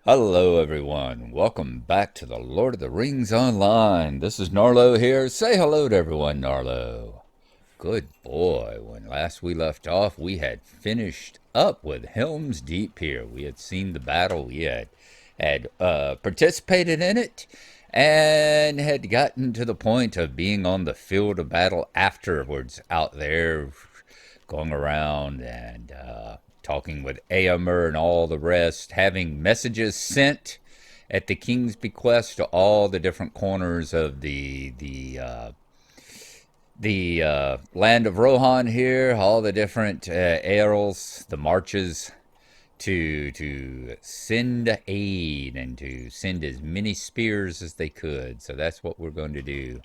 Hello, everyone. Welcome back to the Lord of the Rings Online. This is Narlo here. Say hello to everyone, Narlo. Good boy. When last we left off, we had finished up with Helm's Deep here. We had seen the battle. We had participated in it and had gotten to the point of being on the field of battle afterwards out there going around and talking with Eomer and all the rest, having messages sent at the king's bequest to all the different corners of the land of Rohan here, all the different earls, the marches to send aid and to send as many spears as they could. So that's what we're going to do.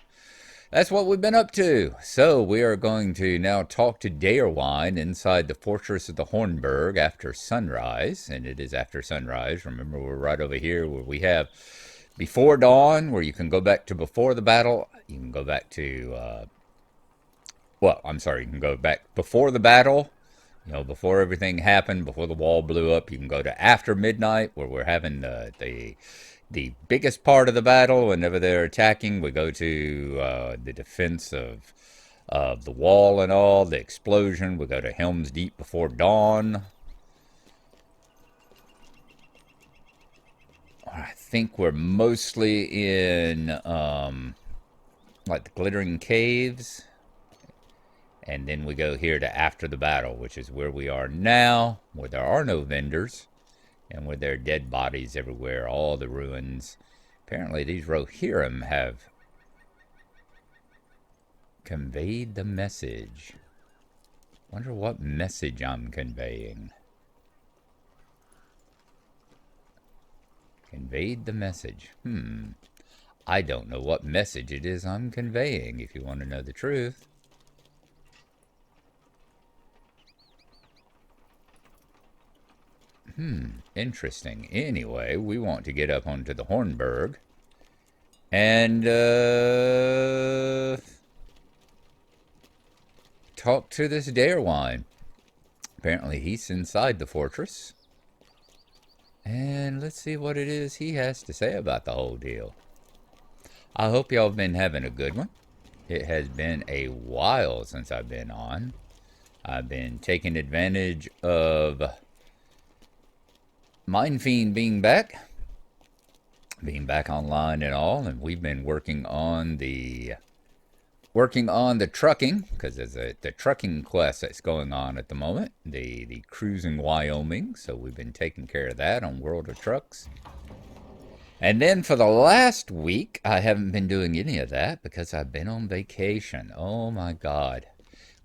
That's what we've been up to. So we are going to now talk to Daerwine inside the fortress of the Hornburg after sunrise. And it is after sunrise. Remember, we're right over here where we have before dawn, where you can go back to before the battle. You can go back to, I'm sorry, you can go back before the battle. You know, before everything happened, before the wall blew up. You can go to after midnight, where we're having the biggest part of the battle. Whenever they're attacking, we go to the defense of the wall and all, the explosion. We go to Helm's Deep before dawn. I think we're mostly in like the Glittering Caves. And then we go here to after the battle, which is where we are now, where there are no vendors and where there are dead bodies everywhere, all the ruins. Apparently these Rohirrim have conveyed the message. Wonder what message I'm conveying. Conveyed the message. I don't know what message it is I'm conveying, if you want to know the truth. Interesting. Anyway, we want to get up onto the Hornburg and talk to this Daerwine. Apparently he's inside the fortress. And let's see what it is he has to say about the whole deal. I hope y'all have been having a good one. It has been a while since I've been on. I've been taking advantage of Mindfiend being back online and all, and we've been working on the trucking, because there's the trucking quest that's going on at the moment, the cruising Wyoming. So we've been taking care of that on World of Trucks. And then for the last week, I haven't been doing any of that because I've been on vacation. Oh my God.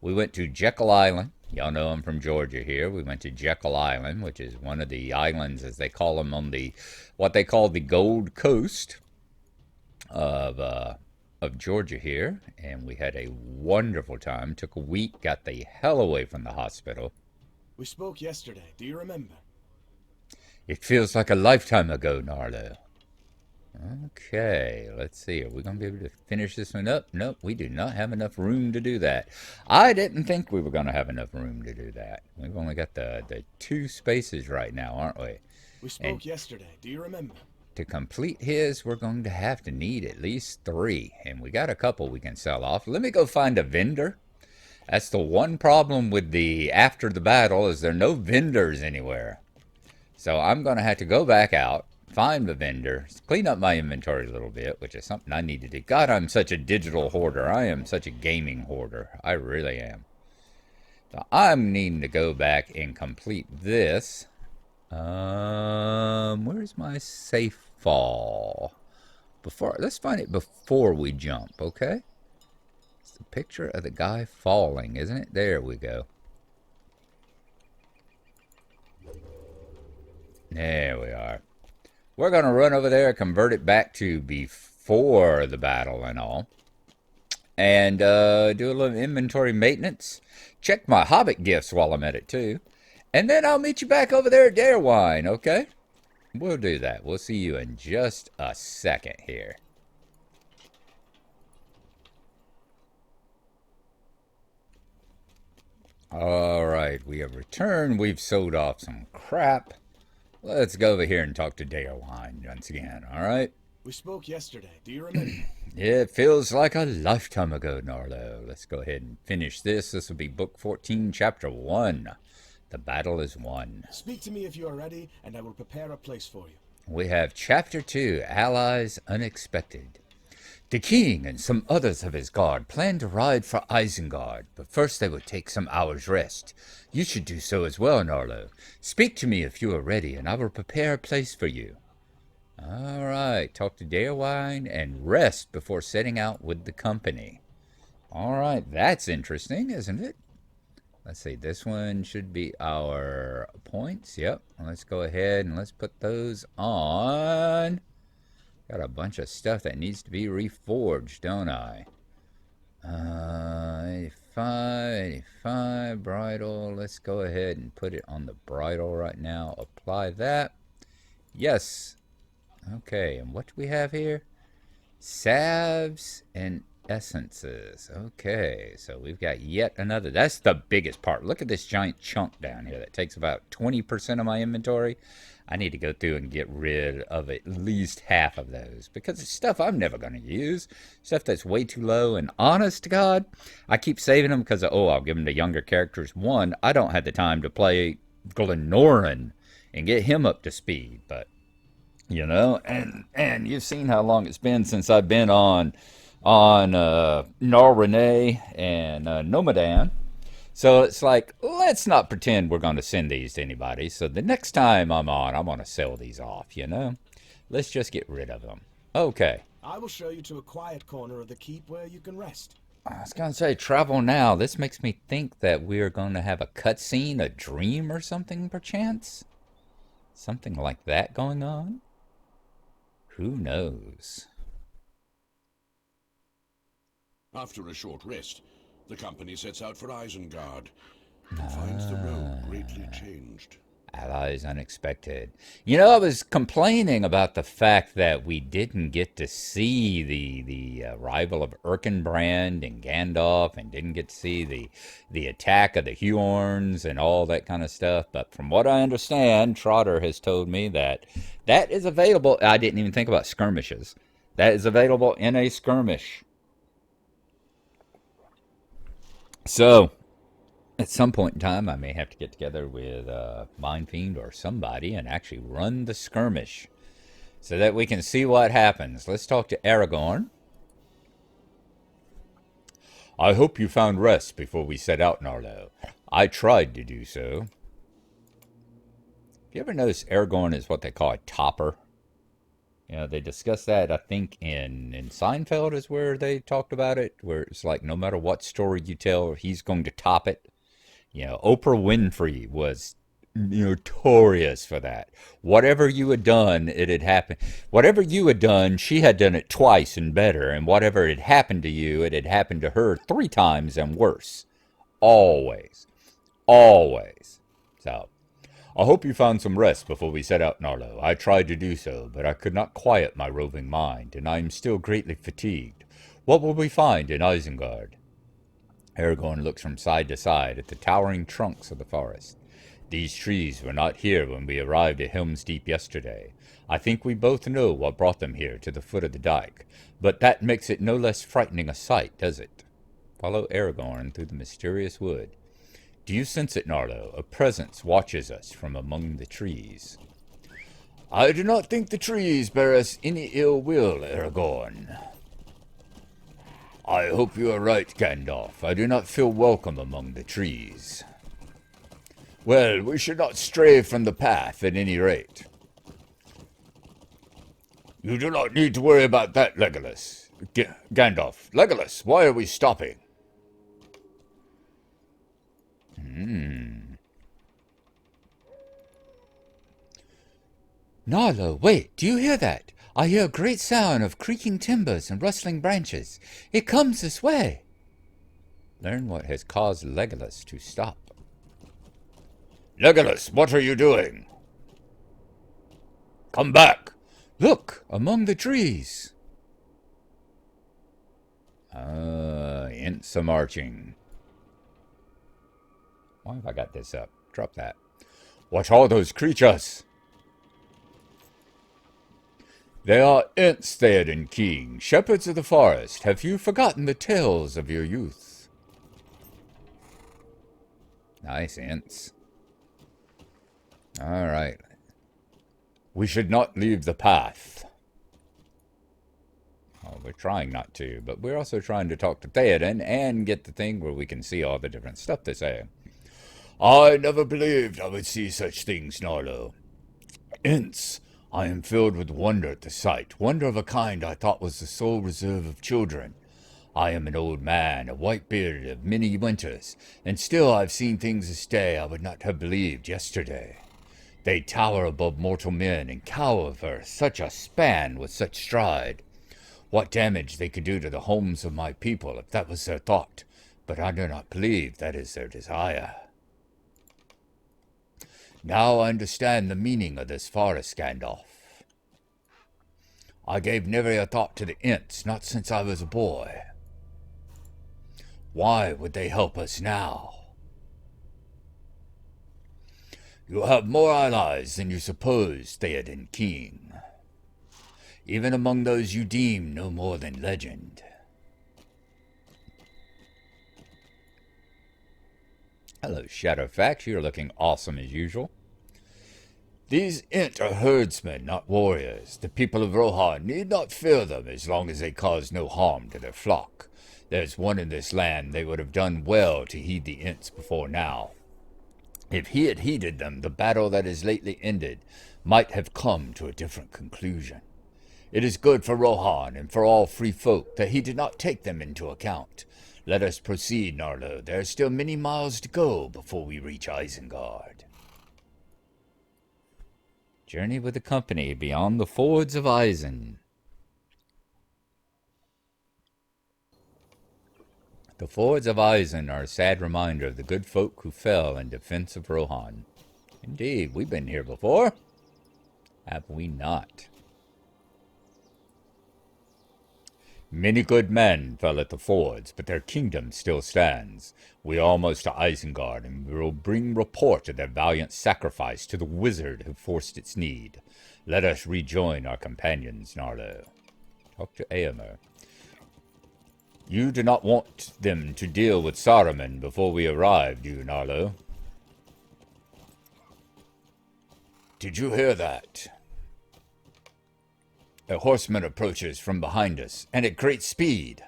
We went to Jekyll Island. Y'all know I'm from Georgia here. We went to Jekyll Island, which is one of the islands, as they call them, on what they call the Gold Coast of Georgia here. And we had a wonderful time. Took a week, got the hell away from the hospital. We spoke yesterday, do you remember? It feels like a lifetime ago, Narlo. Okay, let's see. Are we going to be able to finish this one up? Nope, we do not have enough room to do that. I didn't think we were going to have enough room to do that. We've only got the two spaces right now, aren't we? We And spoke yesterday, do you remember? to complete his, we're going to have to need at least three. And we got a couple we can sell off. Let me go find a vendor. That's the one problem with the after the battle, is there are no vendors anywhere. So I'm going to have to go back out, find the vendor, clean up my inventory a little bit, which is something I need to do. God, I'm such a digital hoarder. I am such a gaming hoarder. I really am. So I'm needing to go back and complete this. Where's my safe fall? Let's find it before we jump, okay? It's the picture of the guy falling, isn't it? There we go. There we are. We're going to run over there, convert it back to before the battle and all, and do a little inventory maintenance. Check my Hobbit gifts while I'm at it, too. And then I'll meet you back over there at Daerwine, okay? We'll do that. We'll see you in just a second here. All right, we have returned. We've sold off some crap. let's go over here and talk to Rejoined once again, alright? We spoke yesterday. Do you remember? It feels like a lifetime ago, Narlo. Let's go ahead and finish this. This will be Book 14, Chapter 1. The battle is won. Speak to me if you are ready, and I will prepare a place for you. We have Chapter 2, Allies Unexpected. The king and some others of his guard planned to ride for Isengard, but first they would take some hours' rest. You should do so as well, Narlo. Speak to me if you are ready, and I will prepare a place for you. All right, talk to Rejoined and rest before setting out with the company. All right, that's interesting, isn't it? Let's see, this one should be our points. Yep, let's go ahead and let's put those on. Got a bunch of stuff that needs to be reforged, don't I? 85, bridle. Let's go ahead and put it on the bridle right now. Apply that. Yes. Okay, and what do we have here? Salves and essences. Okay, so we've got yet another. That's the biggest part. Look at this giant chunk down here that takes about 20% of my inventory. I need to go through and get rid of at least half of those because it's stuff I'm never going to use. Stuff that's way too low. And honest to God, I keep saving them because, I'll give them to younger characters. One, I don't have the time to play Glennoran and get him up to speed. But, and you've seen how long it's been since I've been on Narrene and Nomadan. So it's like, let's not pretend we're going to send these to anybody. So the next time I'm going to sell these off, Let's just get rid of them. Okay. I will show you to a quiet corner of the keep where you can rest. I was going to say, travel now. This makes me think that we're going to have a cutscene, a dream or something, perchance? Something like that going on? Who knows? After a short rest, the company sets out for Isengard and finds the road greatly changed. Allies Unexpected. I was complaining about the fact that we didn't get to see the arrival of Erkenbrand and Gandalf, and didn't get to see the attack of the Huorns and all that kind of stuff. But from what I understand, Trotter has told me that is available. I didn't even think about skirmishes. That is available in a skirmish. So, at some point in time, I may have to get together with Mindfiend or somebody and actually run the skirmish so that we can see what happens. Let's talk to Aragorn. I hope you found rest before we set out, Narlo. I tried to do so. Have you ever noticed Aragorn is what they call a topper? They discussed that, I think, in Seinfeld is where they talked about it, where it's like no matter what story you tell, he's going to top it. Oprah Winfrey was notorious for that. Whatever you had done, it had happened. Whatever you had done, she had done it twice and better. And whatever had happened to you, it had happened to her 3 times and worse. Always. Always. So, I hope you found some rest before we set out, Narlo. I tried to do so, but I could not quiet my roving mind, and I am still greatly fatigued. What will we find in Isengard? Aragorn looks from side to side at the towering trunks of the forest. These trees were not here when we arrived at Helm's Deep yesterday. I think we both know what brought them here to the foot of the dike, but that makes it no less frightening a sight, does it? Follow Aragorn through the mysterious wood. Do you sense it, Narlo? A presence watches us from among the trees. I do not think the trees bear us any ill will, Aragorn. I hope you are right, Gandalf. I do not feel welcome among the trees. Well, we should not stray from the path at any rate. You do not need to worry about that, Legolas. Gandalf, Legolas, why are we stopping? Narlo, wait, do you hear that? I hear a great sound of creaking timbers and rustling branches. It comes this way. Learn what has caused Legolas to stop. Legolas, what are you doing? Come back. Look, among the trees. Ents are marching. Why have I got this up? Drop that. What are those creatures? They are Ents, Theoden King, shepherds of the forest. Have you forgotten the tales of your youth? Nice, Ents. All right. We should not leave the path. Well, we're trying not to, but we're also trying to talk to Theoden and get the thing where we can see all the different stuff they say. I never believed I would see such things, Narlo. Ents, I am filled with wonder at the sight, wonder of a kind I thought was the sole reserve of children. I am an old man, a white-bearded of many winters, and still I've seen things this day I would not have believed yesterday. They tower above mortal men and cower over such a span with such stride. What damage they could do to the homes of my people if that was their thought, but I do not believe that is their desire. Now I understand the meaning of this forest standoff. I gave never a thought to the Ents, not since I was a boy. Why would they help us now? You have more allies than you suppose, Theoden King. Even among those you deem no more than legend. Hello, Shadowfax. You're looking awesome as usual. These Ent are herdsmen, not warriors. The people of Rohan need not fear them as long as they cause no harm to their flock. There's one in this land they would have done well to heed the Ents before now. If he had heeded them, the battle that has lately ended might have come to a different conclusion. It is good for Rohan and for all free folk that he did not take them into account. Let us proceed, Narlo. There are still many miles to go before we reach Isengard. Journey with the company beyond the fords of Isen. The fords of Isen are a sad reminder of the good folk who fell in defense of Rohan. Indeed, we've been here before. Have we not? Many good men fell at the fords, but their kingdom still stands. We are almost to Isengard, and we will bring report of their valiant sacrifice to the wizard who forced its need. Let us rejoin our companions, Narlo. Talk to Eomer. You do not want them to deal with Saruman before we arrive, do you, Narlo? Did you hear that? A horseman approaches from behind us, and at great speed.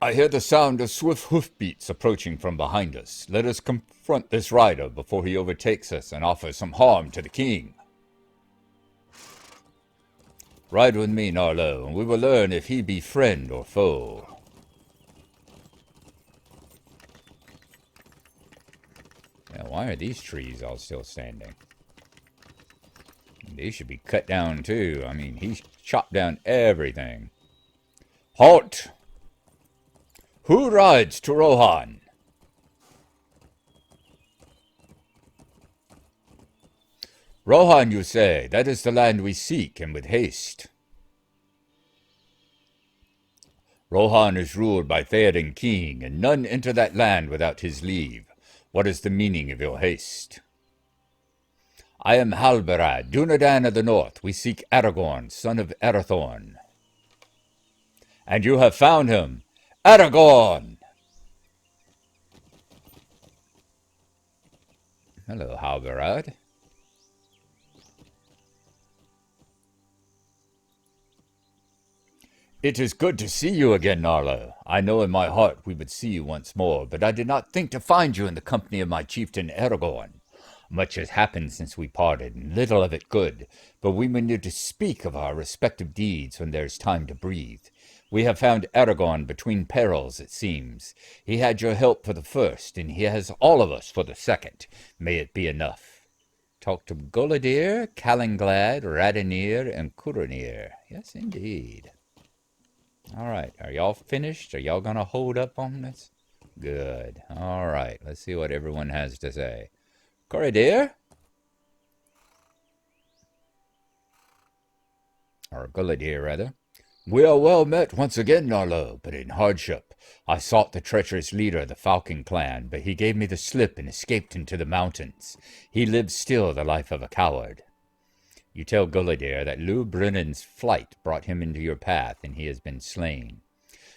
I hear the sound of swift hoofbeats approaching from behind us. Let us confront this rider before he overtakes us and offers some harm to the king. Ride with me, Narlo, and we will learn if he be friend or foe. Now, why are these trees all still standing? They should be cut down too. I mean, he's chopped down everything. Halt! Who rides to Rohan? Rohan, you say, that is the land we seek, and with haste. Rohan is ruled by Theoden King, and none enter that land without his leave. What is the meaning of your haste? I am Halberad, Dunedain of the North. We seek Aragorn, son of Arathorn. And you have found him, Aragorn! Hello, Halberad. It is good to see you again, Narlo. I know in my heart we would see you once more, but I did not think to find you in the company of my chieftain Aragorn. Much has happened since we parted, and little of it good, but we may need to speak of our respective deeds when there is time to breathe. We have found Aragorn between perils, it seems. He had your help for the first, and he has all of us for the second. May it be enough. Talk to Guladir, Calanglad, Radinir, and Curanir. Yes, indeed. All right, are y'all finished? Are y'all going to hold up on this? Good. All right, let's see what everyone has to say. Corridor? Or Guladir, rather. We are well met once again, Narlo, but in hardship. I sought the treacherous leader of the Falcon clan, but he gave me the slip and escaped into the mountains. He lives still the life of a coward. You tell Gullidair that Lou Brennan's flight brought him into your path, and he has been slain.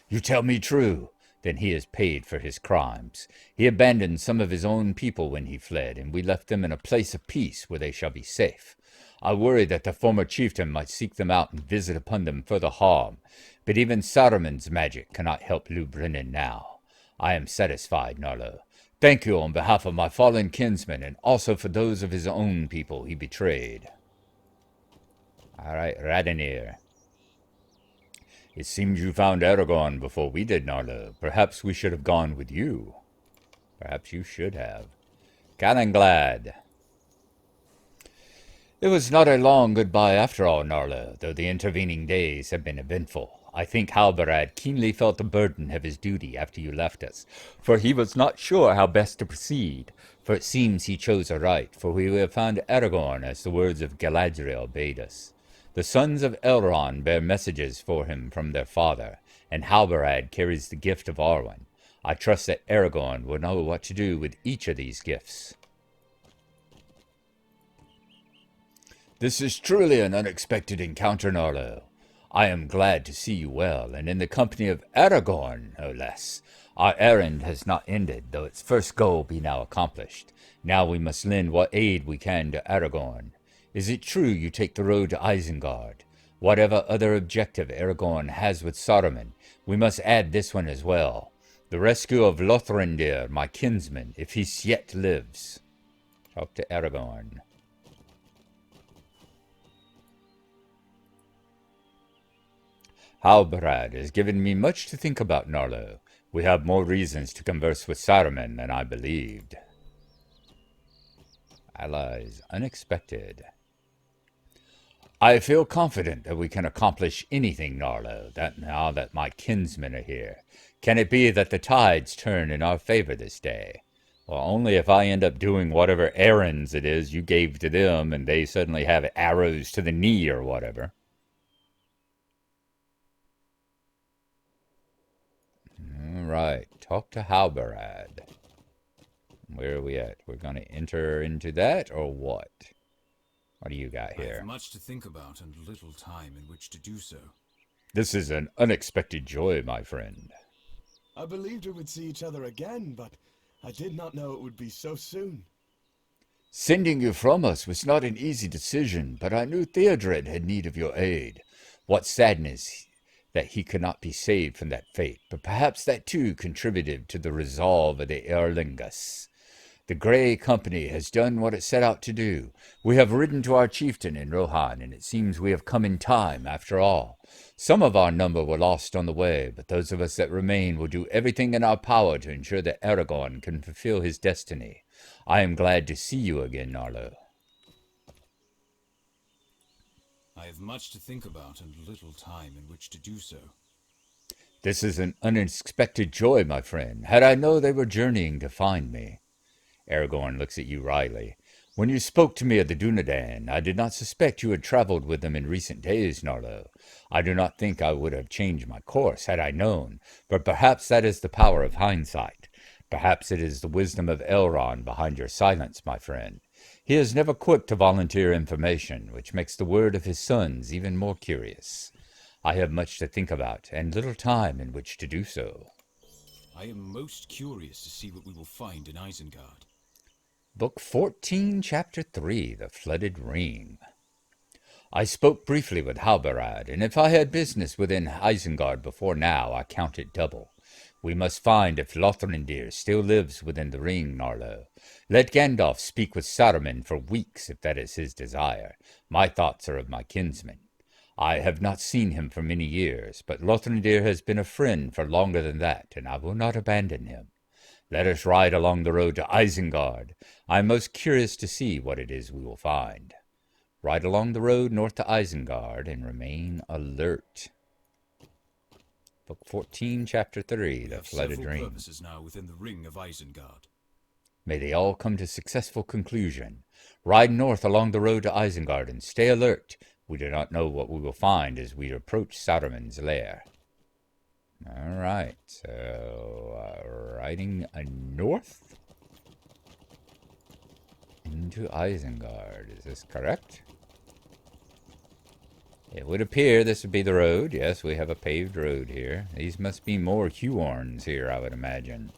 You tell me true, then he has paid for his crimes. He abandoned some of his own people when he fled, and we left them in a place of peace where they shall be safe. I worry that the former chieftain might seek them out and visit upon them further harm, but even Saruman's magic cannot help Lou Brennan now. I am satisfied, Narlo. Thank you on behalf of my fallen kinsmen, and also for those of his own people he betrayed. All right, Radenir. It seems you found Aragorn before we did, Narlo. Perhaps we should have gone with you. Perhaps you should have. Calenglad. It was not a long goodbye after all, Narlo, though the intervening days have been eventful. I think Halbarad keenly felt the burden of his duty after you left us, for he was not sure how best to proceed, for it seems he chose aright, for we have found Aragorn, as the words of Galadriel bade us. The sons of Elrond bear messages for him from their father, and Halbarad carries the gift of Arwen. I trust that Aragorn will know what to do with each of these gifts. This is truly an unexpected encounter, Narlo. I am glad to see you well, and in the company of Aragorn, no less. Our errand has not ended, though its first goal be now accomplished. Now we must lend what aid we can to Aragorn. Is it true you take the road to Isengard? Whatever other objective Aragorn has with Saruman, we must add this one as well. The rescue of Lothrindir, my kinsman, if he yet lives. Talk to Aragorn. Halbarad has given me much to think about, Narlo. We have more reasons to converse with Saruman than I believed. Allies unexpected. I feel confident that we can accomplish anything, Narlo, now that my kinsmen are here. Can it be that the tides turn in our favor this day? Well, only if I end up doing whatever errands it is you gave to them and they suddenly have arrows to the knee or whatever. All right, talk to Halbarad. Where are we at? We're going to enter into that, or what? What do you got here? I have much to think about and little time in which to do so. This is an unexpected joy, my friend. I believed we would see each other again, but I did not know it would be so soon. Sending you from us was not an easy decision, but I knew Theodred had need of your aid. What sadness that he could not be saved from that fate, but perhaps that too contributed to the resolve of the Erlingus. The Grey Company has done what it set out to do. We have ridden to our chieftain in Rohan, and it seems we have come in time after all. Some of our number were lost on the way, but those of us that remain will do everything in our power to ensure that Aragorn can fulfill his destiny. I am glad to see you again, Narlo. I have much to think about and little time in which to do so. This is an unexpected joy, my friend. Had I known they were journeying to find me. Aragorn looks at you wryly. When you spoke to me of the Dunedain, I did not suspect you had traveled with them in recent days, Narlo. I do not think I would have changed my course had I known, but perhaps that is the power of hindsight. Perhaps it is the wisdom of Elrond behind your silence, my friend. He is never quick to volunteer information, which makes the word of his sons even more curious. I have much to think about, and little time in which to do so. I am most curious to see what we will find in Isengard. Book 14, Chapter 3, The Flooded Ring. I spoke briefly with Halbarad, and if I had business within Isengard before now, I count it double. We must find if Lothrindir still lives within the ring, Narlo. Let Gandalf speak with Saruman for weeks, if that is his desire. My thoughts are of my kinsman. I have not seen him for many years, but Lothrindir has been a friend for longer than that, and I will not abandon him. Let us ride along the road to Isengard. I am most curious to see what it is we will find. Ride along the road north to Isengard and remain alert. Book 14, Chapter 3, The Flooded Ring. Several purposes now within the ring of Isengard. May they all come to successful conclusion. Ride north along the road to Isengard and stay alert. We do not know what we will find as we approach Saruman's lair. All right, so riding north into Isengard. Is this correct? It would appear this would be the road. Yes, we have a paved road here. These must be more Huorns here, I would imagine.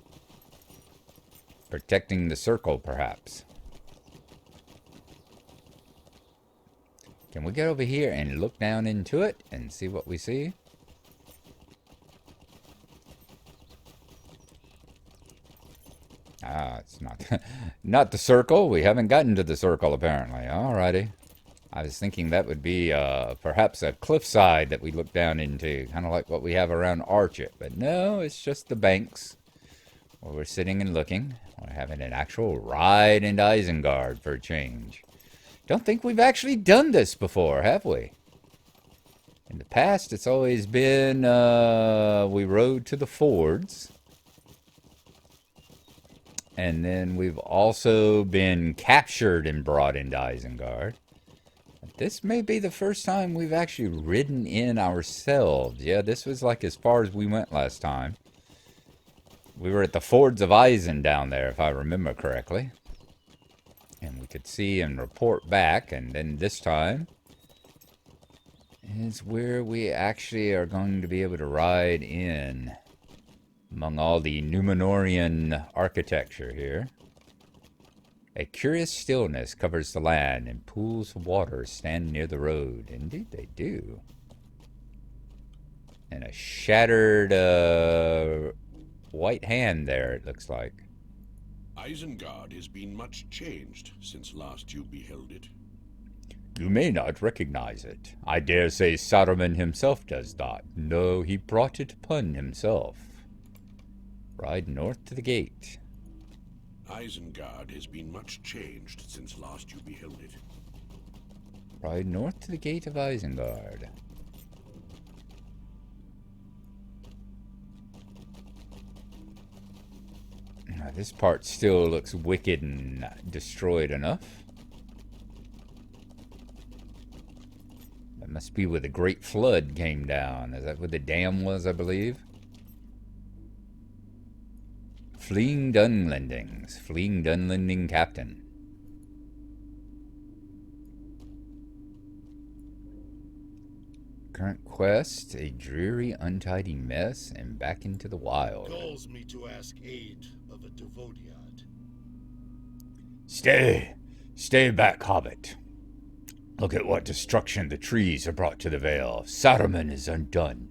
Protecting the circle, perhaps. Can we get over here and look down into it and see what we see? Ah, it's not not the circle. We haven't gotten to the circle, apparently. Alrighty. I was thinking that would be perhaps a cliffside that we look down into, kind of like what we have around Archet. But no, it's just the banks where we're sitting and looking. We're having an actual ride into Isengard for a change. Don't think we've actually done this before, have we? In the past, it's always been we rode to the fords. And then we've also been captured and brought into Isengard. This may be the first time we've actually ridden in ourselves. Yeah, this was like as far as we went last time. We were at the Fords of Isen down there, if I remember correctly. And we could see and report back. And then this time is where we actually are going to be able to ride in among all the Numenorian architecture here. A curious stillness covers the land, and pools of water stand near the road. Indeed they do. And a shattered white hand there, it looks like. Isengard has been much changed since last you beheld it. You may not recognize it. I dare say Saruman himself does not. No, he brought it upon himself. Ride north to the gate. Isengard has been much changed since last you beheld it. Ride north to the gate of Isengard. Now, this part still looks wicked and destroyed enough. That must be where the Great Flood came down. Is that where the dam was, I believe? Fleeing Dunlendings. Fleeing Dunlending Captain. Current quest, a dreary, untidy mess, and back into the wild. Calls me to ask aid of a Devodiad. Stay back, Hobbit. Look at what destruction the trees have brought to the Vale. Saruman is undone.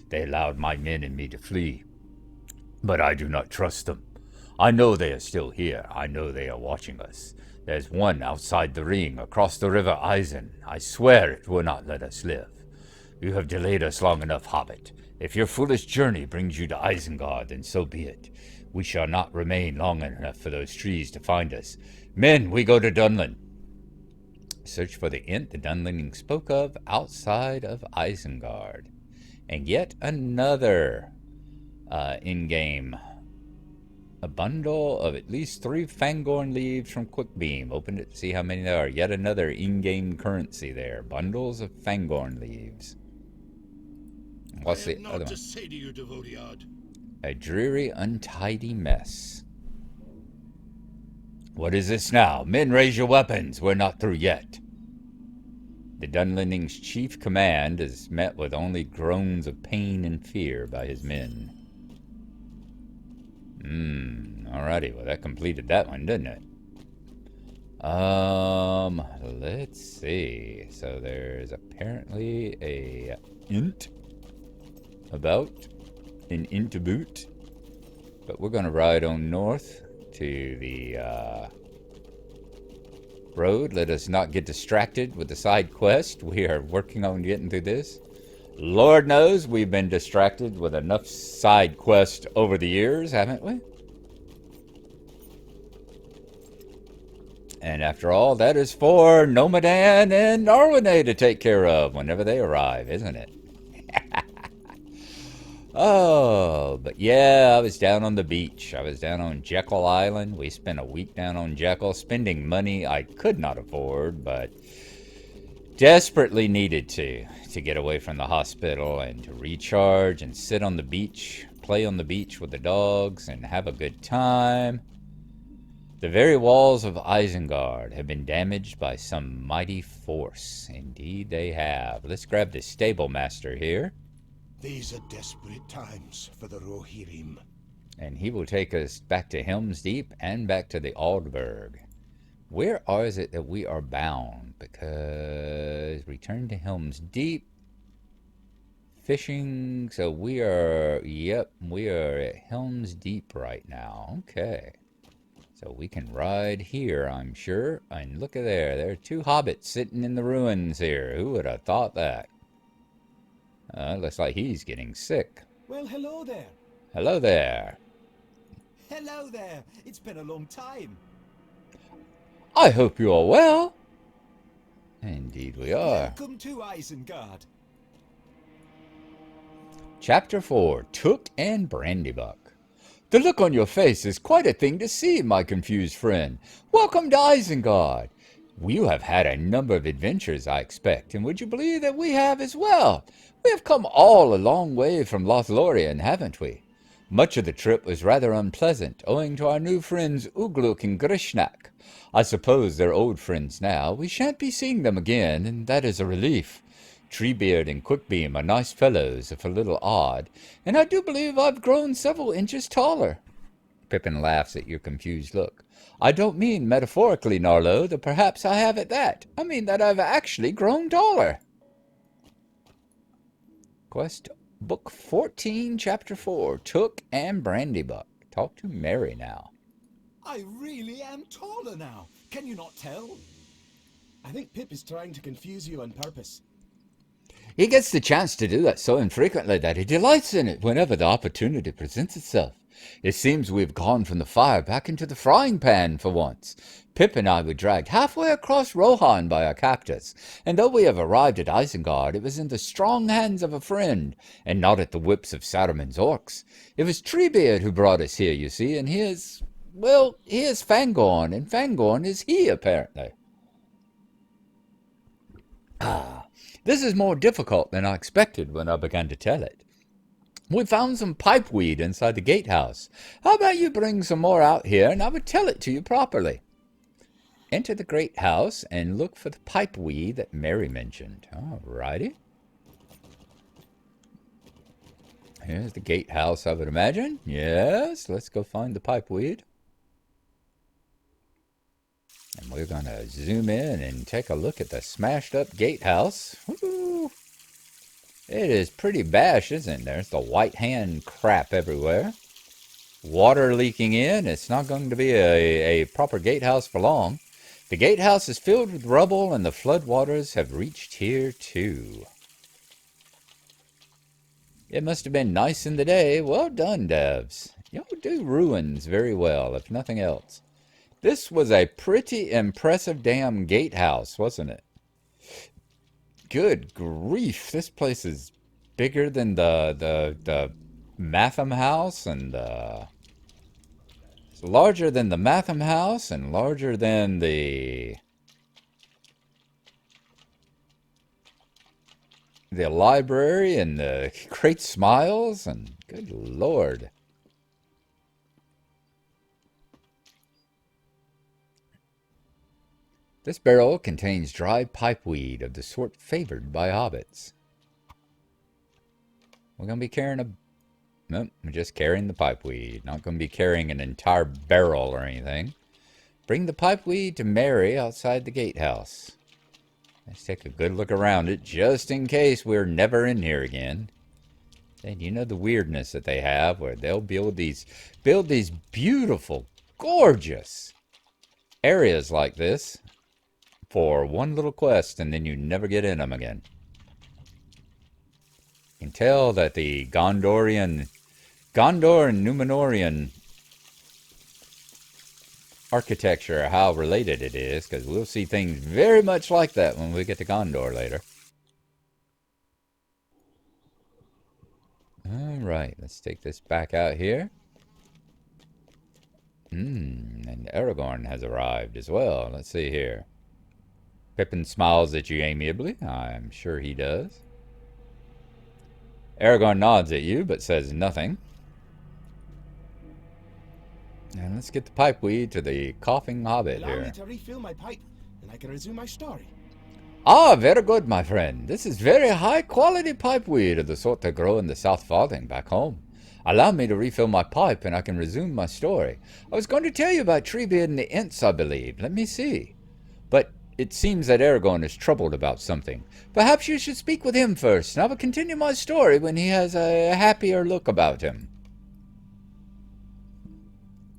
They allowed my men and me to flee. But I do not trust them. I know they are still here. I know they are watching us. There's one outside the ring, across the river Isen. I swear it will not let us live. You have delayed us long enough, Hobbit. If your foolish journey brings you to Isengard, then so be it. We shall not remain long enough for those trees to find us. Men, we go to Dunland. Search for the Ent the Dunlending spoke of outside of Isengard. And yet another in-game. A bundle of at least 3 Fangorn leaves from Quickbeam. Open it to see how many there are. Yet another in-game currency there. Bundles of Fangorn leaves. What's the other one? To say to you, Devodiad. A dreary, untidy mess. What is this now? Men, raise your weapons. We're not through yet. The Dunlending's chief command is met with only groans of pain and fear by his men. Alrighty, well that completed that one, didn't it? Let's see. So there's apparently a int about an int boot. But we're gonna ride on north to the road. Let us not get distracted with the side quest. We are working on getting through this. Lord knows we've been distracted with enough side quests over the years, haven't we? And after all, that is for Nomadan and Arwine to take care of whenever they arrive, isn't it? Oh, but yeah, I was down on the beach. I was down on Jekyll Island. We spent a week down on Jekyll, spending money I could not afford, but desperately needed to get away from the hospital and to recharge and sit on the beach, play on the beach with the dogs and have a good time. The very walls of Isengard have been damaged by some mighty force. Indeed they have. Let's grab the stable master here, These are desperate times for the Rohirrim. and he will take us back to Helm's Deep and back to the Aldberg. Where is it that we are bound? Because return to Helm's Deep. Fishing, so we are at Helm's Deep right now. Okay. So we can ride here, I'm sure. And look at there are two hobbits sitting in the ruins here. Who would have thought that? Looks like he's getting sick. Well, hello there. Hello there. Hello there. It's been a long time. I hope you are well. Indeed we are. Welcome to Isengard. Chapter 4, Took and Brandybuck. The look on your face is quite a thing to see, my confused friend. Welcome to Isengard. You have had a number of adventures, I expect, and would you believe that we have as well? We have come all a long way from Lothlorien, haven't we? Much of the trip was rather unpleasant, owing to our new friends Ugluk and Grishnak. I suppose they're old friends now. We shan't be seeing them again, and that is a relief. Treebeard and Quickbeam are nice fellows, if a little odd, and I do believe I've grown several inches taller. Pippin laughs at your confused look. I don't mean metaphorically, Narlo, though perhaps I have at that. I mean that I've actually grown taller. Quest Book 14, Chapter 4, Took and Brandybuck. Talk to Mary now. I really am taller now. Can you not tell? I think Pip is trying to confuse you on purpose. He gets the chance to do that so infrequently that he delights in it whenever the opportunity presents itself. It seems we've gone from the fire back into the frying pan for once. Pip and I were dragged halfway across Rohan by a cactus, and though we have arrived at Isengard, it was in the strong hands of a friend, and not at the whips of Saruman's orcs. It was Treebeard who brought us here, you see, and he is Fangorn, and Fangorn is he, apparently. This is more difficult than I expected when I began to tell it. We found some pipeweed inside the gatehouse. How about you bring some more out here, and I would tell it to you properly. Enter the great house and look for the pipeweed that Mary mentioned. All righty. Here's the gatehouse, I would imagine. Yes, let's go find the pipeweed. And we're going to zoom in and take a look at the smashed up gatehouse. Woo! It is pretty bashed, isn't it? There's the white hand crap everywhere. Water leaking in. It's not going to be a proper gatehouse for long. The gatehouse is filled with rubble and the floodwaters have reached here too. It must have been nice in the day. Well done, devs. Y'all do ruins very well, if nothing else. This was a pretty impressive damn gatehouse, wasn't it? Good grief, this place is bigger than the Matham house, and it's larger than the Matham house, and larger than the library, and the Great Smiles, and good lord. This barrel contains dried pipeweed of the sort favored by hobbits. We're going to be carrying nope, we're just carrying the pipeweed. Not going to be carrying an entire barrel or anything. Bring the pipeweed to Mary outside the gatehouse. Let's take a good look around it, just in case we're never in here again. And you know the weirdness that they have, where they'll build these beautiful, gorgeous areas like this for one little quest, and then you never get in them again. You can tell that the Gondor and Numenorian architecture, how related it is, because we'll see things very much like that when we get to Gondor later. Alright, let's take this back out here. And Aragorn has arrived as well. Let's see here. Pippin smiles at you amiably. I'm sure he does. Aragorn nods at you, but says nothing. And let's get the pipeweed to the coughing hobbit Allow me here. to refill my pipe, and I can resume my story. Ah, very good, my friend. This is very high-quality pipeweed of the sort that grow in the South Farthing back home. Allow me to refill my pipe, and I can resume my story. I was going to tell you about Treebeard and the Ents, I believe. Let me see. But it seems that Aragorn is troubled about something. Perhaps you should speak with him first, and I will continue my story when he has a happier look about him.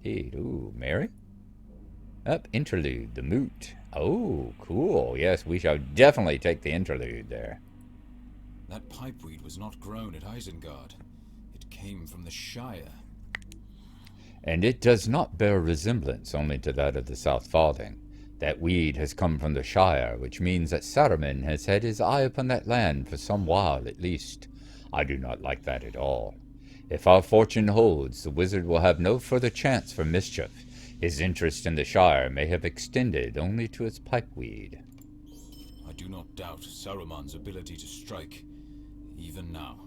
Hey, ooh, Mary? Up, interlude, the moot. Oh, cool. Yes, we shall definitely take the interlude there. That pipeweed was not grown at Isengard. It came from the Shire. And it does not bear resemblance only to that of the South Farthing. That weed has come from the Shire, which means that Saruman has had his eye upon that land for some while at least. I do not like that at all. If our fortune holds, the wizard will have no further chance for mischief. His interest in the Shire may have extended only to its pipeweed. I do not doubt Saruman's ability to strike, even now.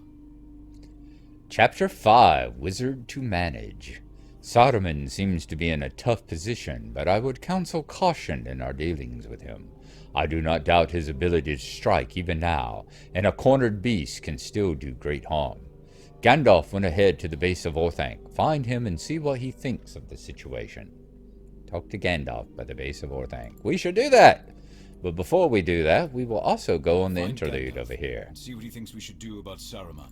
Chapter 5, Wizard to Manage. Saruman seems to be in a tough position, but I would counsel caution in our dealings with him. I do not doubt his ability to strike even now, and a cornered beast can still do great harm. Gandalf went ahead to the base of Orthanc. Find him and see what he thinks of the situation. Talk to Gandalf by the base of Orthanc. We should do that! But before we do that, we will also go on the Find interlude Gandalf over here. and see what he thinks we should do about Saruman.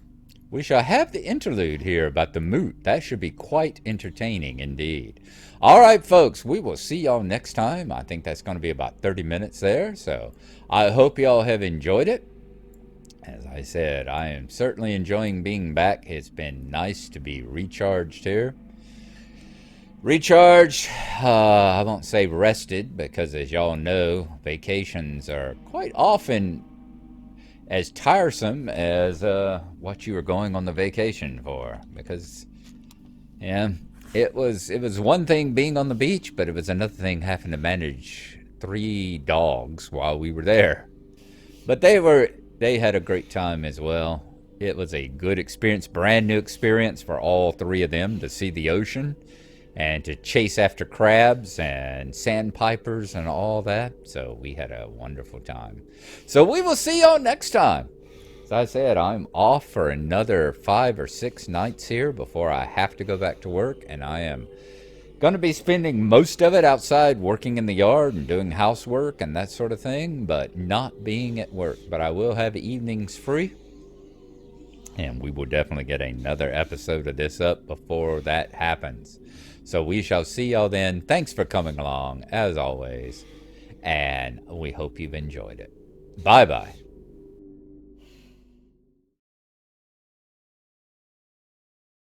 We shall have the interlude here about the moot. That should be quite entertaining indeed. All right, folks, we will see y'all next time. I think that's going to be about 30 minutes there. So I hope y'all have enjoyed it. As I said, I am certainly enjoying being back. It's been nice to be recharged here. Recharged, I won't say rested, because as y'all know, vacations are quite often as tiresome as what you were going on the vacation for. Because, yeah, it was one thing being on the beach, but it was another thing having to manage 3 dogs while we were there. But they had a great time as well. It was a good experience, brand new experience for all 3 of them to see the ocean and to chase after crabs and sandpipers and all that. So we had a wonderful time. So we will see y'all next time. As I said, I'm off for another 5 or 6 nights here before I have to go back to work, and I am going to be spending most of it outside working in the yard and doing housework and that sort of thing, but not being at work. But I will have evenings free, and we will definitely get another episode of this up before that happens. So we shall see y'all then. Thanks for coming along, as always, and we hope you've enjoyed it. Bye-bye.